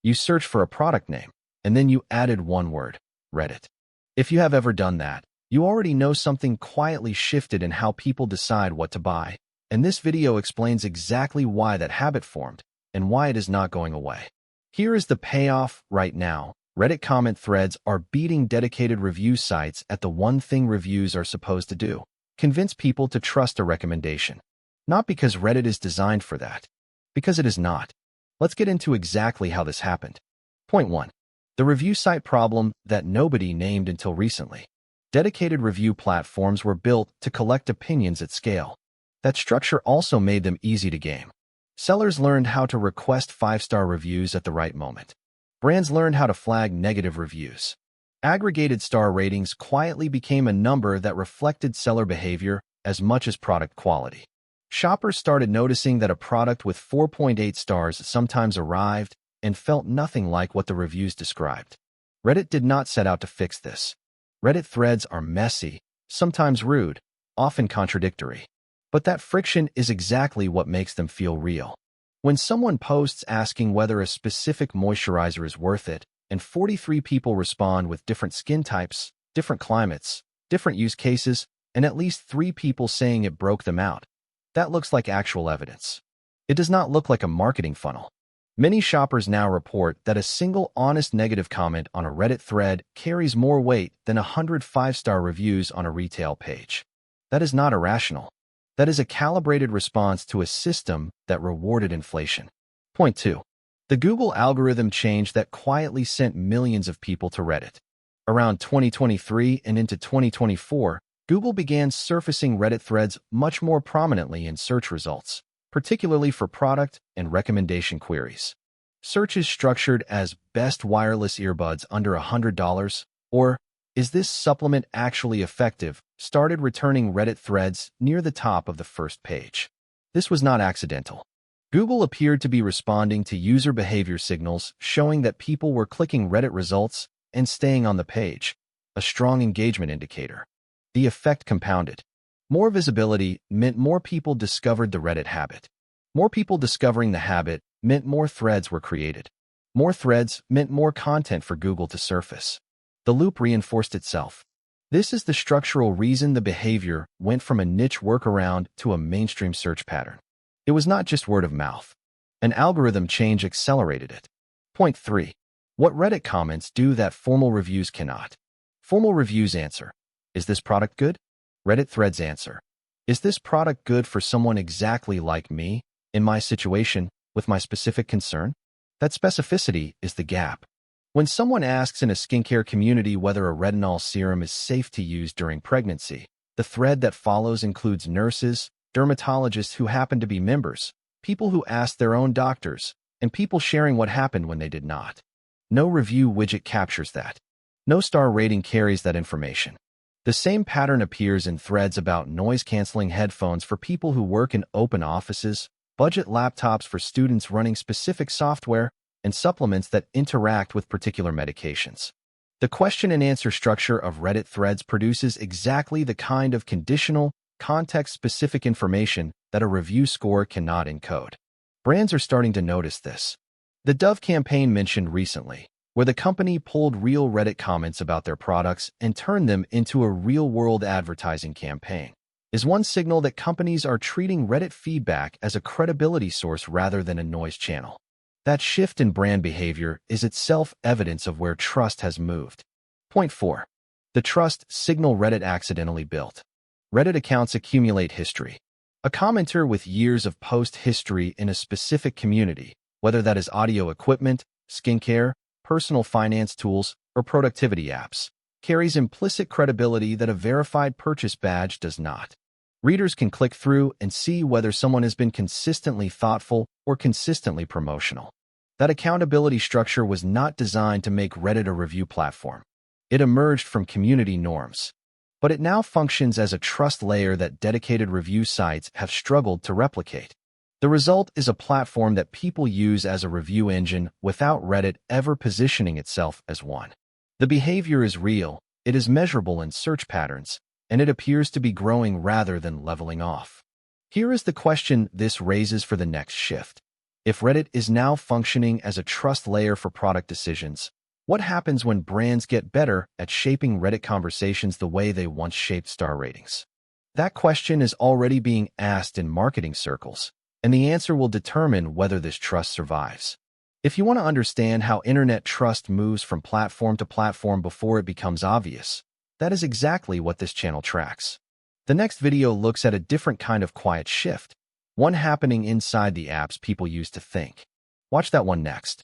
You search for a product name, and then you added one word, Reddit. If you have ever done that, you already know something quietly shifted in how people decide what to buy, and this video explains exactly why that habit formed and why it is not going away. Here is the payoff right now. Reddit comment threads are beating dedicated review sites at the one thing reviews are supposed to do: convince people to trust a recommendation. Not because Reddit is designed for that, because it is not. Let's get into exactly how this happened. Point 1. The review site problem that nobody named until recently. Dedicated review platforms were built to collect opinions at scale. That structure also made them easy to game. Sellers learned how to request 5-star reviews at the right moment. Brands learned how to flag negative reviews. Aggregated star ratings quietly became a number that reflected seller behavior as much as product quality. Shoppers started noticing that a product with 4.8 stars sometimes arrived and felt nothing like what the reviews described. Reddit did not set out to fix this. Reddit threads are messy, sometimes rude, often contradictory. But that friction is exactly what makes them feel real. When someone posts asking whether a specific moisturizer is worth it, and 43 people respond with different skin types, different climates, different use cases, and at least 3 people saying it broke them out, that looks like actual evidence. It does not look like a marketing funnel. Many shoppers now report that a single honest negative comment on a Reddit thread carries more weight than 100 5-star reviews on a retail page. That is not irrational. That is a calibrated response to a system that rewarded inflation. Point 2. The Google algorithm change that quietly sent millions of people to Reddit. Around 2023 and into 2024, Google began surfacing Reddit threads much more prominently in search results, particularly for product and recommendation queries. Search is structured as best wireless earbuds under $100 or is this supplement actually effective, started returning Reddit threads near the top of the first page. This was not accidental. Google appeared to be responding to user behavior signals showing that people were clicking Reddit results and staying on the page, a strong engagement indicator. The effect compounded. More visibility meant more people discovered the Reddit habit. More people discovering the habit meant more threads were created. More threads meant more content for Google to surface. The loop reinforced itself. This is the structural reason the behavior went from a niche workaround to a mainstream search pattern. It was not just word of mouth. An algorithm change accelerated it. Point 3. What Reddit comments do that formal reviews cannot. Formal reviews answer, is this product good? Reddit threads answer, is this product good for someone exactly like me, in my situation, with my specific concern? That specificity is the gap. When someone asks in a skincare community whether a retinol serum is safe to use during pregnancy, the thread that follows includes nurses, dermatologists who happen to be members, people who asked their own doctors, and people sharing what happened when they did not. No review widget captures that. No star rating carries that information. The same pattern appears in threads about noise-canceling headphones for people who work in open offices, budget laptops for students running specific software, and supplements that interact with particular medications. The question and answer structure of Reddit threads produces exactly the kind of conditional, context-specific information that a review score cannot encode. Brands are starting to notice this. The Dove campaign mentioned recently, where the company pulled real Reddit comments about their products and turned them into a real-world advertising campaign, is one signal that companies are treating Reddit feedback as a credibility source rather than a noise channel. That shift in brand behavior is itself evidence of where trust has moved. Point 4. The trust signal Reddit accidentally built. Reddit accounts accumulate history. A commenter with years of post history in a specific community, whether that is audio equipment, skincare, personal finance tools, or productivity apps, carries implicit credibility that a verified purchase badge does not. Readers can click through and see whether someone has been consistently thoughtful or consistently promotional. That accountability structure was not designed to make Reddit a review platform. It emerged from community norms. But it now functions as a trust layer that dedicated review sites have struggled to replicate. The result is a platform that people use as a review engine without Reddit ever positioning itself as one. The behavior is real, it is measurable in search patterns, and it appears to be growing rather than leveling off. Here is the question this raises for the next shift. If Reddit is now functioning as a trust layer for product decisions, what happens when brands get better at shaping Reddit conversations the way they once shaped star ratings? That question is already being asked in marketing circles, and the answer will determine whether this trust survives. If you want to understand how internet trust moves from platform to platform before it becomes obvious, that is exactly what this channel tracks. The next video looks at a different kind of quiet shift, one happening inside the apps people use to think. Watch that one next.